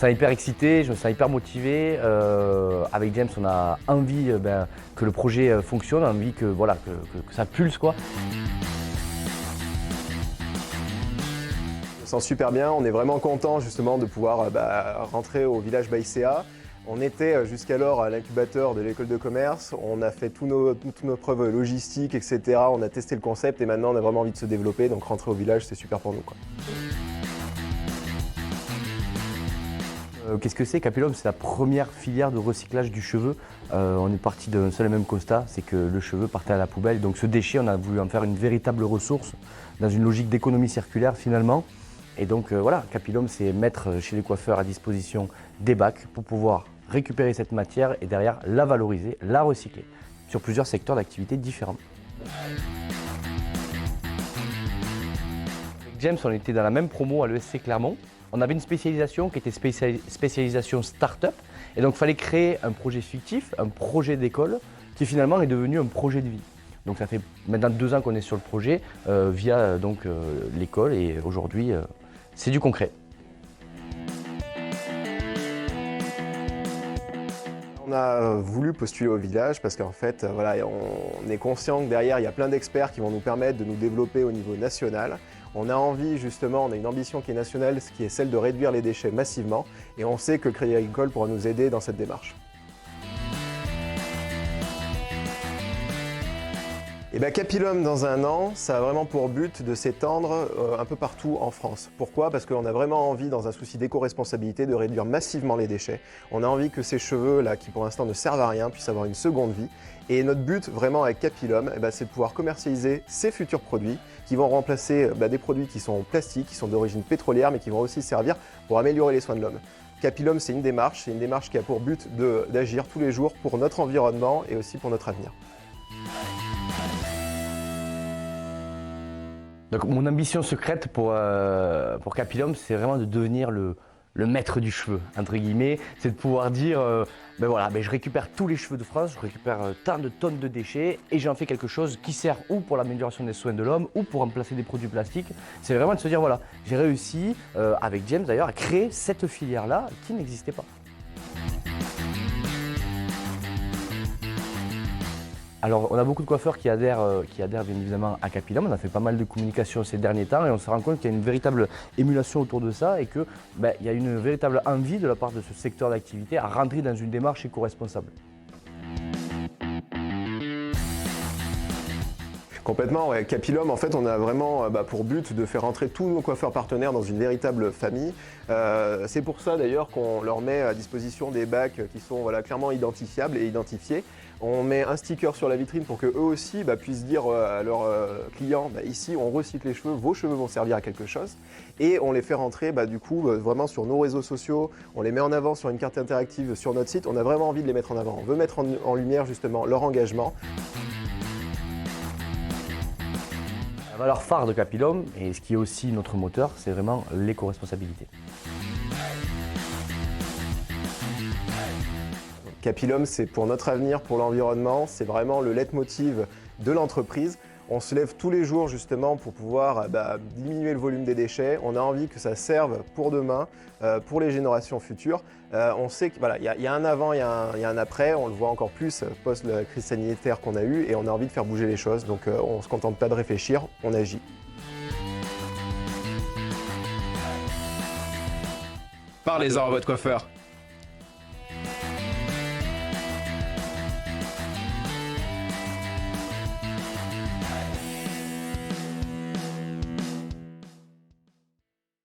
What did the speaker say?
sens hyper excité, je me sens hyper motivé. Avec James, on a envie que le projet fonctionne, envie que, voilà, que ça pulse, quoi. Je me sens super bien, on est vraiment content justement de pouvoir rentrer au village Baïséa. On était jusqu'alors à l'incubateur de l'école de commerce, on a fait toutes nos preuves logistiques, etc. On a testé le concept et maintenant on a vraiment envie de se développer, donc rentrer au village c'est super pour nous, quoi. Qu'est-ce que c'est? Capilum, c'est la première filière de recyclage du cheveu. On est parti d'un seul et même constat, c'est que le cheveu partait à la poubelle. Donc ce déchet, on a voulu en faire une véritable ressource dans une logique d'économie circulaire finalement. Et donc voilà, Capilum, c'est mettre chez les coiffeurs à disposition des bacs pour pouvoir récupérer cette matière et derrière la valoriser, la recycler sur plusieurs secteurs d'activité différents. Avec James, on était dans la même promo à l'ESC Clermont. On avait une spécialisation qui était spécialisation start-up. Et donc il fallait créer un projet fictif, un projet d'école qui finalement est devenu un projet de vie. Donc ça fait maintenant 2 ans qu'on est sur le projet via l'école et aujourd'hui c'est du concret. On a voulu postuler au village parce qu'en fait, voilà, on est conscient que derrière, il y a plein d'experts qui vont nous permettre de nous développer au niveau national. On a envie, justement, on a une ambition qui est nationale, qui est celle de réduire les déchets massivement. Et on sait que le Crédit Agricole pourra nous aider dans cette démarche. Et Capilum dans 1 an, ça a vraiment pour but de s'étendre un peu partout en France. Pourquoi? Parce qu'on a vraiment envie, dans un souci d'éco-responsabilité, de réduire massivement les déchets. On a envie que ces cheveux-là, qui pour l'instant ne servent à rien, puissent avoir une seconde vie. Et notre but vraiment avec Capilum, c'est de pouvoir commercialiser ces futurs produits qui vont remplacer des produits qui sont plastiques, qui sont d'origine pétrolière, mais qui vont aussi servir pour améliorer les soins de l'homme. Capilum, c'est une démarche qui a pour but d'agir tous les jours pour notre environnement et aussi pour notre avenir. Donc mon ambition secrète pour Capilum, c'est vraiment de devenir le maître du cheveu, entre guillemets. C'est de pouvoir dire, je récupère tous les cheveux de France, je récupère tant de tonnes de déchets et j'en fais quelque chose qui sert ou pour l'amélioration des soins de l'homme ou pour remplacer des produits plastiques. C'est vraiment de se dire, voilà, j'ai réussi, avec James d'ailleurs, à créer cette filière-là qui n'existait pas. Alors, on a beaucoup de coiffeurs qui adhèrent bien évidemment à Capilum. On a fait pas mal de communication ces derniers temps et on se rend compte qu'il y a une véritable émulation autour de ça et qu'il y a une véritable envie de la part de ce secteur d'activité à rentrer dans une démarche éco-responsable. Complètement, ouais. Capilum, en fait, on a vraiment pour but de faire entrer tous nos coiffeurs partenaires dans une véritable famille. C'est pour ça d'ailleurs qu'on leur met à disposition des bacs qui sont clairement identifiables et identifiés. On met un sticker sur la vitrine pour qu'eux aussi puissent dire à leurs clients, ici on recycle les cheveux, vos cheveux vont servir à quelque chose. Et on les fait rentrer vraiment sur nos réseaux sociaux, on les met en avant sur une carte interactive sur notre site. On a vraiment envie de les mettre en avant. On veut mettre en lumière justement leur engagement. La valeur phare de Capilum, et ce qui est aussi notre moteur, c'est vraiment l'éco-responsabilité. Capilum, c'est pour notre avenir, pour l'environnement, c'est vraiment le leitmotiv de l'entreprise. On se lève tous les jours justement pour pouvoir diminuer le volume des déchets. On a envie que ça serve pour demain, pour les générations futures. On sait qu'il y a un avant, il y a un après. On le voit encore plus post la crise sanitaire qu'on a eue et on a envie de faire bouger les choses. Donc on ne se contente pas de réfléchir, on agit. Parlez-en à votre coiffeur.